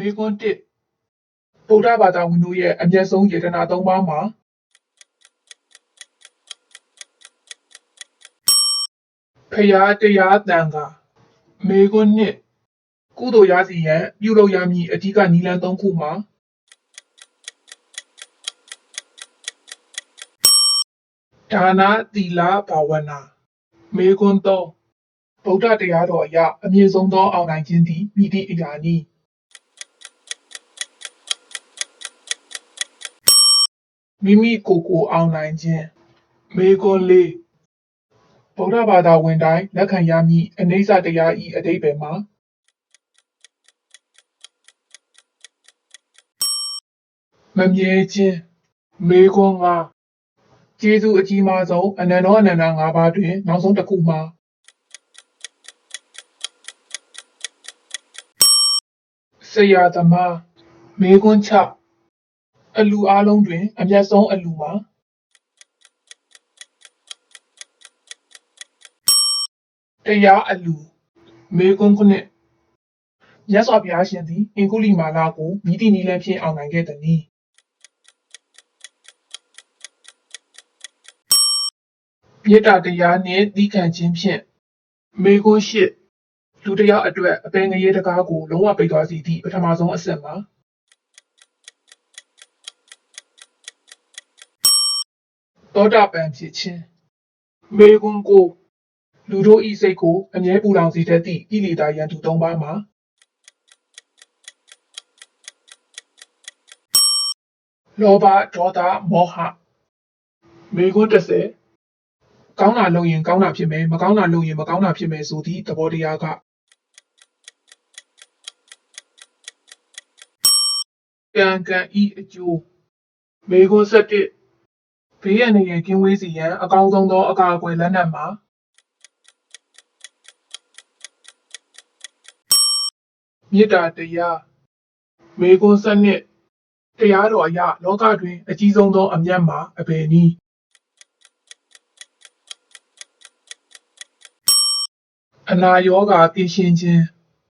မေကွန်းတစ်ဗုဒ္ဓဘာသာဝင်တို့ရဲ့အမျက်ဆုံးယတနာ၃ပါးမှာဖရာတရားတန်ခါမေကွန်းနှစ်ကုသိုလ်ရစီရန်ပြုလုပ်ရမည့်အဓိကနည်းလမ်း၃ခုမှာဒါနသီလဘာဝနာမေကွန်း၃ဗုဒ္ဓတရားတော်အရအမြင့်ဆုံးသောအောင်နိုင်ခြင်းသည်မိသည့်အရာနည်းမိမိကိုယ်ကိုအောင်နိုင်ခြင်းမေကွန်း၄ဗုဒ္ဓဘာသာဝင်တိုင်းလက်ခံရမည့်အနိစ္စတရား၏အဓိပ္ပာယ်မှာမမြဲခြင်းမေကွန်း၅ကျေးဇူးအကြီးမားဆုံးအနန္တောအနန္တ၅ပါးတွင်နောက်ဆုံးတစ်ခုမှာဆရာသမားမေကွန်း၆အလူအားလုံးတွင်အမျက်ဆုံးအလူမှာတရားအလူမေကွန်း9မြတ်စွာဘုရားရှင်သည်အင်္ဂုလိမာလကိုမိသည့်နည်းလမ်းဖြင့်အောင်နိုင်ခဲ့သည်မေတ္တာတရားနှင့်သီးခံခြင်းဖြင့်မေကွန်း၈လူတစ်ယောက်အတွက်အပင်ငရေတကားကိုလုံးဝပိတ်သွားစေသည့်ပထမဆုံးအဆင့်မှာသောတာပန်ဖြစ်ခြင်းမေကွန်း၉လူတို့ဤစိတ်ကိုအမြဲပူလောင်စေတတ်သည့်ကိလေသာရန်သူ၃ပါးမှာလောဘဒေါသမောဟမေကွန်း10ကောင်းတာလုပ်ရင်ကောင်းတာဖြစ်မယ်မကောင်းတာလုပ်ရင်မကောင်းတာဖြစ်မယ်ဆိုသည့်သဘောတရားကကံကံဤအကျိုးမေကွန်း17ဘေးရန်နေရန်ကင်းဝေးစေရန်အကောင်းဆုံးသောအကာအကွယ်လက်နက်မှာမေတ္တာတရားမေကွန်း12တရားတော်အရလောကတွင်အကြီးဆုံးသောအမြတ်မှာအဘယ်နည်းအနာရောဂါသိရှင်းခြင်း